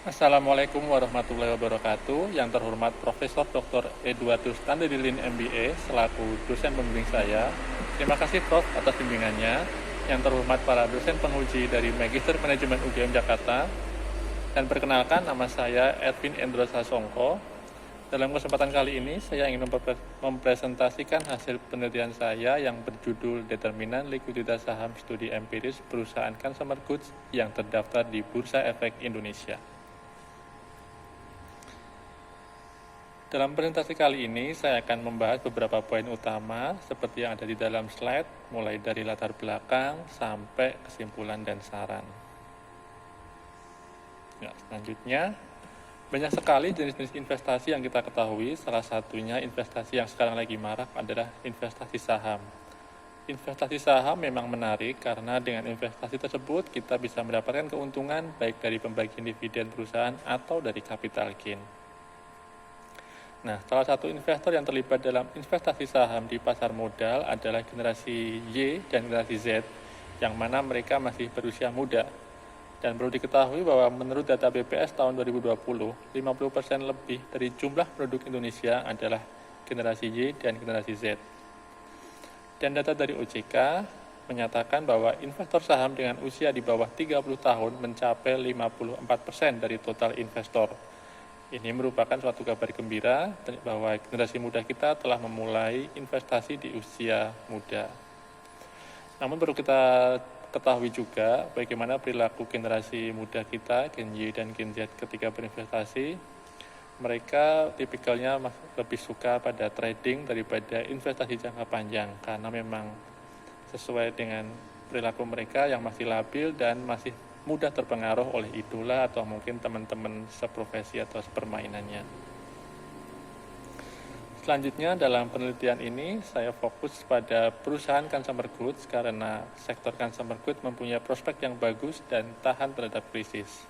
Assalamualaikum warahmatullahi wabarakatuh. Yang terhormat Profesor Dr. Edwardus Tandedilin MBA selaku dosen pembimbing saya. Terima kasih Prof atas bimbingannya. Yang terhormat para dosen penguji dari Magister Manajemen UGM Jakarta. Dan perkenalkan, nama saya Edwin Endro Sasongko. Dalam kesempatan kali ini, saya ingin mempresentasikan hasil penelitian saya yang berjudul Determinan Likuiditas Saham Studi Empiris Perusahaan Consumer Goods yang terdaftar di Bursa Efek Indonesia. Dalam presentasi kali ini, saya akan membahas beberapa poin utama seperti yang ada di dalam slide, mulai dari latar belakang sampai kesimpulan dan saran. Ya, selanjutnya, banyak sekali jenis-jenis investasi yang kita ketahui, salah satunya investasi yang sekarang lagi marak adalah investasi saham. Investasi saham memang menarik karena dengan investasi tersebut kita bisa mendapatkan keuntungan baik dari pembagian dividen perusahaan atau dari capital gain. Nah, salah satu investor yang terlibat dalam investasi saham di pasar modal adalah generasi Y dan generasi Z, yang mana mereka masih berusia muda. Dan perlu diketahui bahwa menurut data BPS tahun 2020, 50% lebih dari jumlah penduduk Indonesia adalah generasi Y dan generasi Z. Dan data dari OJK menyatakan bahwa investor saham dengan usia di bawah 30 tahun mencapai 54% dari total investor. Ini merupakan suatu kabar gembira bahwa generasi muda kita telah memulai investasi di usia muda. Namun perlu kita ketahui juga bagaimana perilaku generasi muda kita, Gen Y dan Gen Z ketika berinvestasi. Mereka tipikalnya lebih suka pada trading daripada investasi jangka panjang karena memang sesuai dengan perilaku mereka yang masih labil dan masih mudah terpengaruh oleh idola atau mungkin teman-teman seprofesi atau sepermainannya. Selanjutnya dalam penelitian ini saya fokus pada perusahaan consumer goods karena sektor consumer goods mempunyai prospek yang bagus dan tahan terhadap krisis.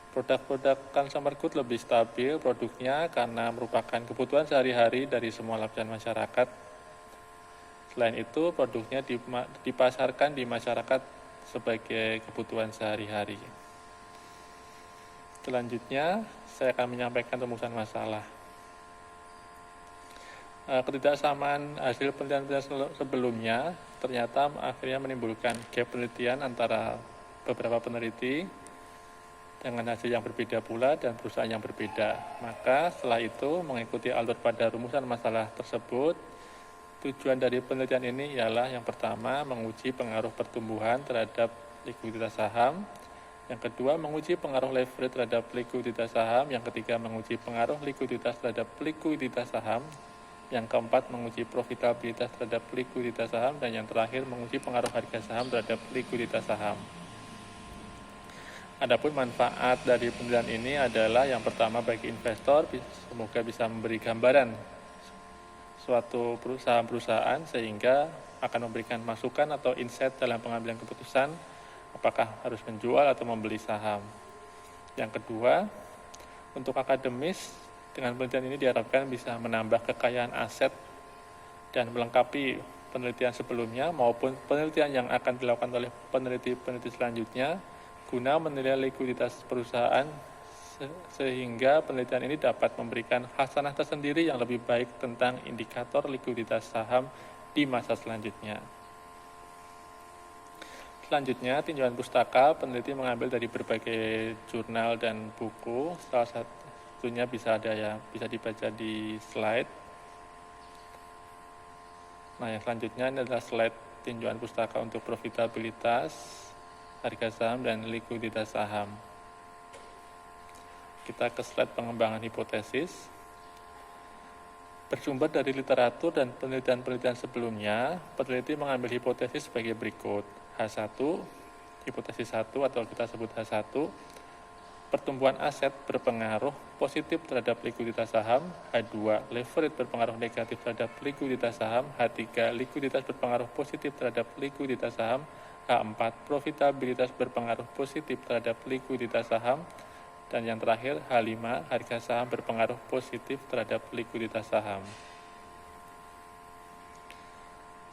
Produk-produk consumer goods lebih stabil produknya karena merupakan kebutuhan sehari-hari dari semua lapisan masyarakat. Selain itu, produknya dipasarkan di masyarakat sebagai kebutuhan sehari-hari. Selanjutnya, saya akan menyampaikan rumusan masalah. Ketidaksamaan hasil penelitian sebelumnya ternyata akhirnya menimbulkan gap penelitian antara beberapa peneliti dengan hasil yang berbeda pula dan perusahaan yang berbeda. Maka setelah itu mengikuti alur pada rumusan masalah tersebut, tujuan dari penelitian ini ialah yang pertama menguji pengaruh pertumbuhan terhadap likuiditas saham, yang kedua menguji pengaruh leverage terhadap likuiditas saham, yang ketiga menguji pengaruh likuiditas terhadap likuiditas saham, yang keempat menguji profitabilitas terhadap likuiditas saham, dan yang terakhir menguji pengaruh harga saham terhadap likuiditas saham. Adapun manfaat dari penelitian ini adalah yang pertama bagi investor, semoga bisa memberi gambaran suatu perusahaan sehingga akan memberikan masukan atau insight dalam pengambilan keputusan apakah harus menjual atau membeli saham. Yang kedua, untuk akademis, dengan penelitian ini diharapkan bisa menambah kekayaan aset dan melengkapi penelitian sebelumnya maupun penelitian yang akan dilakukan oleh peneliti-peneliti selanjutnya guna menilai likuiditas perusahaan sehingga penelitian ini dapat memberikan hasanah tersendiri yang lebih baik tentang indikator likuiditas saham di masa selanjutnya. Selanjutnya, tinjauan pustaka peneliti mengambil dari berbagai jurnal dan buku. Salah satunya bisa dibaca di slide. Nah, yang selanjutnya ini adalah slide tinjauan pustaka untuk profitabilitas, harga saham, dan likuiditas saham. Kita ke slide pengembangan hipotesis. Bersumber dari literatur dan penelitian-penelitian sebelumnya, peneliti mengambil hipotesis sebagai berikut. H1, hipotesis 1 atau kita sebut H1, pertumbuhan aset berpengaruh positif terhadap likuiditas saham. H2, leverage berpengaruh negatif terhadap likuiditas saham. H3, likuiditas berpengaruh positif terhadap likuiditas saham. H4, profitabilitas berpengaruh positif terhadap likuiditas saham. Dan yang terakhir, H5, harga saham berpengaruh positif terhadap likuiditas saham.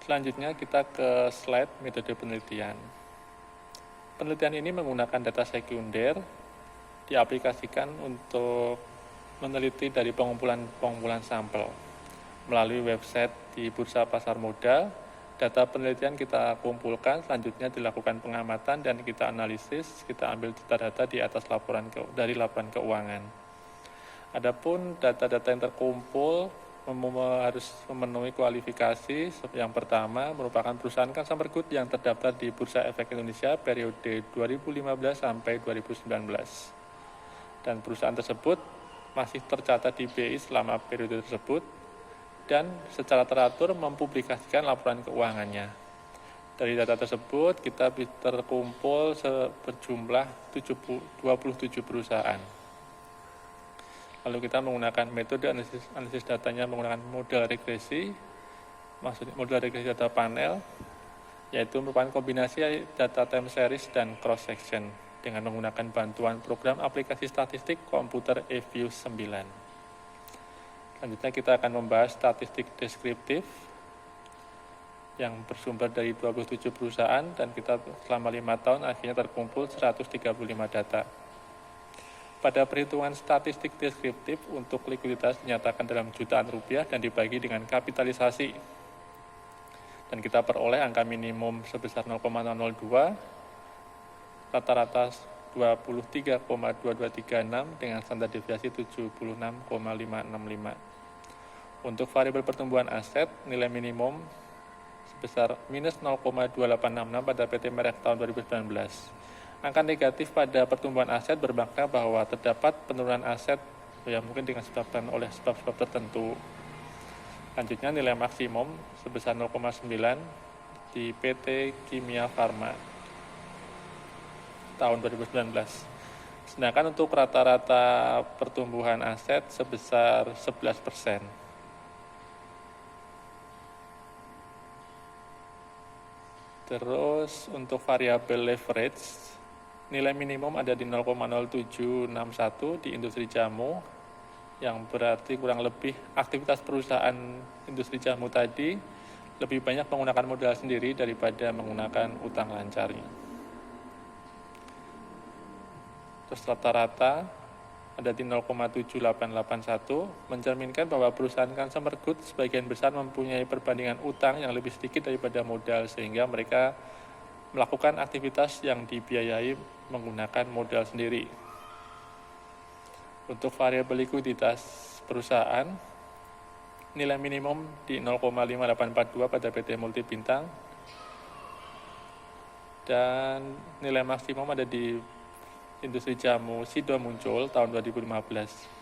Selanjutnya kita ke slide metode penelitian. Penelitian ini menggunakan data sekunder diaplikasikan untuk meneliti dari pengumpulan sampel melalui website di Bursa Pasar Modal. Data penelitian kita kumpulkan, selanjutnya dilakukan pengamatan dan kita analisis, kita ambil data-data di atas dari laporan keuangan. Adapun data-data yang terkumpul harus memenuhi kualifikasi. Yang pertama merupakan perusahaan consumer good yang terdaftar di Bursa Efek Indonesia periode 2015 sampai 2019. Dan perusahaan tersebut masih tercatat di BI selama periode tersebut dan secara teratur mempublikasikan laporan keuangannya. Dari data tersebut kita terkumpul berjumlah 27 perusahaan. Lalu kita menggunakan metode analisis datanya menggunakan model regresi, maksudnya model regresi data panel, yaitu merupakan kombinasi data time series dan cross section dengan menggunakan bantuan program aplikasi statistik komputer eView 9. Selanjutnya kita akan membahas statistik deskriptif yang bersumber dari 27 perusahaan dan kita selama 5 tahun akhirnya terkumpul 135 data. Pada perhitungan statistik deskriptif untuk likuiditas dinyatakan dalam jutaan rupiah dan dibagi dengan kapitalisasi. Dan kita peroleh angka minimum sebesar 0,002, rata-rata 23,2236 dengan standar deviasi 76,565. Untuk variabel pertumbuhan aset, nilai minimum sebesar minus 0,2866 pada PT Merek tahun 2019. Angka negatif pada pertumbuhan aset bermakna bahwa terdapat penurunan aset yang mungkin disebabkan oleh sebab-sebab tertentu. Selanjutnya nilai maksimum sebesar 0,9 di PT Kimia Farma tahun 2019. Sedangkan untuk rata-rata pertumbuhan aset sebesar 11%. Terus untuk variabel leverage, nilai minimum ada di 0,0761 di industri jamu, yang berarti kurang lebih aktivitas perusahaan industri jamu tadi lebih banyak menggunakan modal sendiri daripada menggunakan utang lancarnya. Terus rata-rata ada di 0,7881, mencerminkan bahwa perusahaan consumer goods sebagian besar mempunyai perbandingan utang yang lebih sedikit daripada modal, sehingga mereka melakukan aktivitas yang dibiayai menggunakan modal sendiri. Untuk variabel likuiditas perusahaan, nilai minimum di 0,5842 pada PT Multibintang, dan nilai maksimum ada di industri jamu Sido Muncul tahun 2015.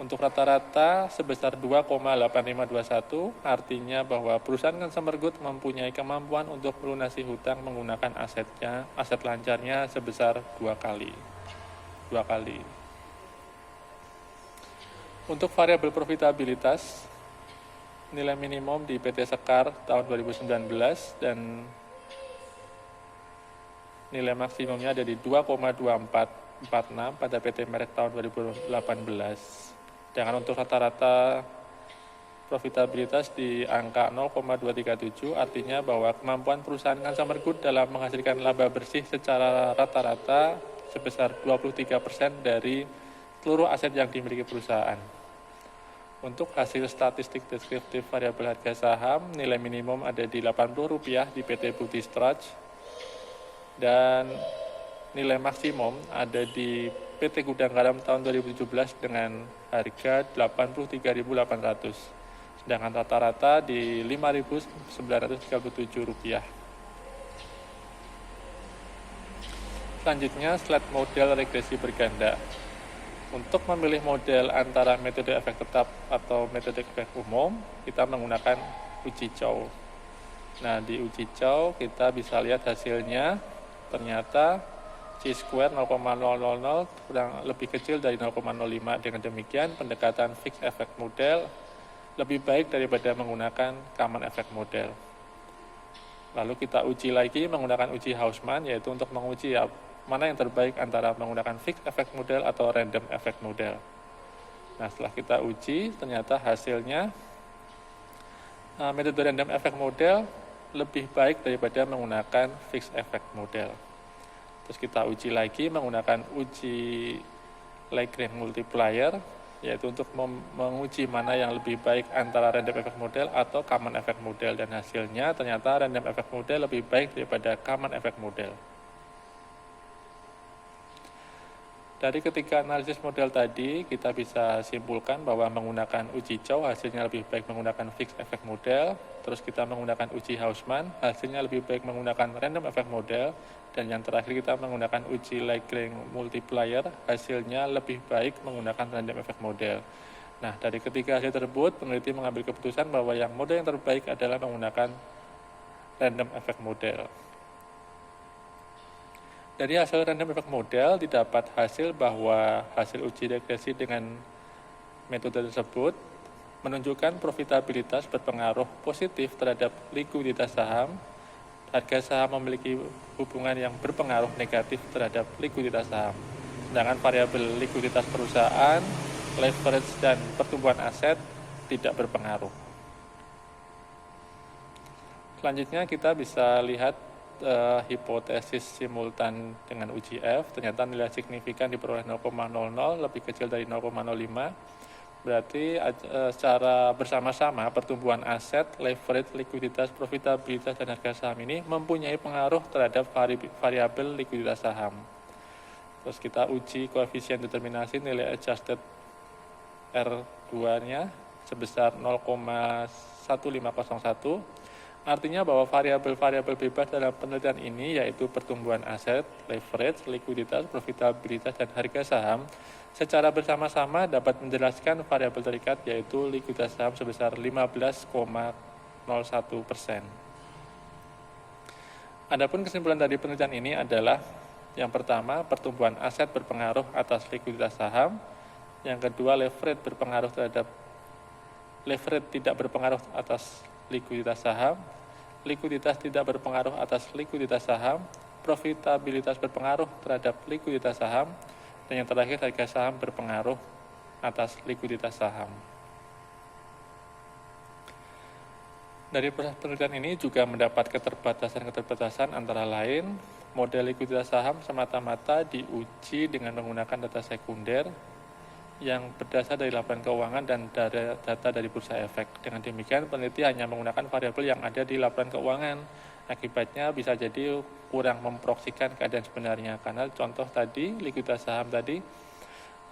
Untuk rata-rata sebesar 2,8521, artinya bahwa perusahaan consumer goods mempunyai kemampuan untuk melunasi hutang menggunakan aset lancarnya sebesar 2 kali. Untuk variabel profitabilitas, nilai minimum di PT Sekar tahun 2019 dan nilai maksimumnya ada di 2,2446 pada PT Merek tahun 2018. Sedangkan untuk rata-rata profitabilitas di angka 0,237, artinya bahwa kemampuan perusahaan consumer good dalam menghasilkan laba bersih secara rata-rata sebesar 23% dari seluruh aset yang dimiliki perusahaan. Untuk hasil statistik deskriptif variabel harga saham, nilai minimum ada di Rp80 di PT Putih Strach, dan nilai maksimum ada di PT Gudang Garam tahun 2017 dengan harga Rp83.800, sedangkan rata-rata di Rp5.937. Selanjutnya, slide model regresi berganda. Untuk memilih model antara metode efek tetap atau metode efek umum, kita menggunakan uji Chow. Nah, di uji Chow kita bisa lihat hasilnya, ternyata C-square 0,000 kurang lebih kecil dari 0,05. Dengan demikian, pendekatan fixed effect model lebih baik daripada menggunakan common effect model. Lalu kita uji lagi menggunakan uji Hausman, yaitu untuk menguji mana yang terbaik antara menggunakan fixed effect model atau random effect model. Nah, setelah kita uji, ternyata hasilnya metode random effect model lebih baik daripada menggunakan fixed effect model. Terus kita uji lagi menggunakan uji Lagrange multiplier, yaitu untuk menguji mana yang lebih baik antara random effect model atau common effect model, dan hasilnya ternyata random effect model lebih baik daripada common effect model. Dari ketiga analisis model tadi, kita bisa simpulkan bahwa menggunakan uji Chow hasilnya lebih baik menggunakan fixed effect model, terus kita menggunakan uji Hausman hasilnya lebih baik menggunakan random effect model, dan yang terakhir kita menggunakan uji Lagrange multiplier hasilnya lebih baik menggunakan random effect model. Nah, dari ketiga hasil tersebut, peneliti mengambil keputusan bahwa yang model yang terbaik adalah menggunakan random effect model. Dari hasil random effect model didapat hasil bahwa hasil uji regresi dengan metode tersebut menunjukkan profitabilitas berpengaruh positif terhadap likuiditas saham. Harga saham memiliki hubungan yang berpengaruh negatif terhadap likuiditas saham. Sedangkan variabel likuiditas perusahaan, leverage, dan pertumbuhan aset tidak berpengaruh. Selanjutnya kita bisa lihat hipotesis simultan dengan uji F. Ternyata nilai signifikan diperoleh 0,00 lebih kecil dari 0,05. Berarti secara bersama-sama pertumbuhan aset, leverage, likuiditas, profitabilitas, dan harga saham ini mempunyai pengaruh terhadap variabel likuiditas saham. Terus kita uji koefisien determinasi nilai adjusted R2-nya sebesar 0,1501. Artinya bahwa variabel-variabel bebas dalam penelitian ini yaitu pertumbuhan aset, leverage, likuiditas, profitabilitas, dan harga saham secara bersama-sama dapat menjelaskan variabel terikat yaitu likuiditas saham sebesar 15,01%. Adapun kesimpulan dari penelitian ini adalah yang pertama, pertumbuhan aset berpengaruh atas likuiditas saham. Yang kedua, leverage tidak berpengaruh atas likuiditas saham, likuiditas tidak berpengaruh atas likuiditas saham, profitabilitas berpengaruh terhadap likuiditas saham, dan yang terakhir harga saham berpengaruh atas likuiditas saham. Dari proses penelitian ini juga mendapat keterbatasan-keterbatasan antara lain, model likuiditas saham semata-mata diuji dengan menggunakan data sekunder yang berdasar dari laporan keuangan dan data dari bursa efek. Dengan demikian, peneliti hanya menggunakan variabel yang ada di laporan keuangan. Akibatnya bisa jadi kurang memproksikan keadaan sebenarnya. Karena contoh tadi, likuiditas saham tadi,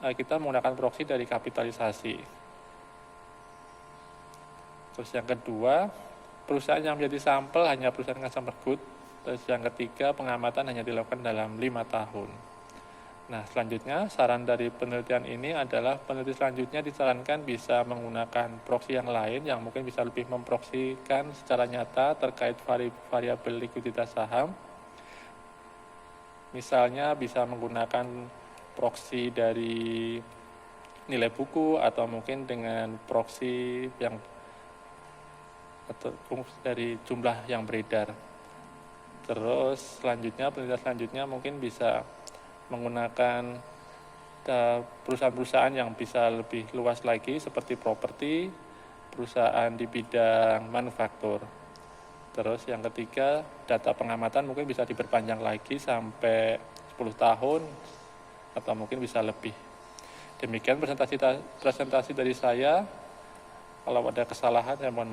kita menggunakan proksi dari kapitalisasi. Terus yang kedua, perusahaan yang menjadi sampel hanya perusahaan customer good. Terus yang ketiga, pengamatan hanya dilakukan dalam 5 tahun. Nah, selanjutnya saran dari penelitian ini adalah peneliti selanjutnya disarankan bisa menggunakan proksi yang lain yang mungkin bisa lebih memproksikan secara nyata terkait variabel likuiditas saham. Misalnya bisa menggunakan proksi dari nilai buku atau mungkin dengan proksi yang atau dari jumlah yang beredar. Terus penelitian selanjutnya mungkin bisa menggunakan perusahaan-perusahaan yang bisa lebih luas lagi seperti properti, perusahaan di bidang manufaktur. Terus yang ketiga, data pengamatan mungkin bisa diperpanjang lagi sampai 10 tahun atau mungkin bisa lebih. Demikian presentasi dari saya. Kalau ada kesalahan, saya mohon maaf.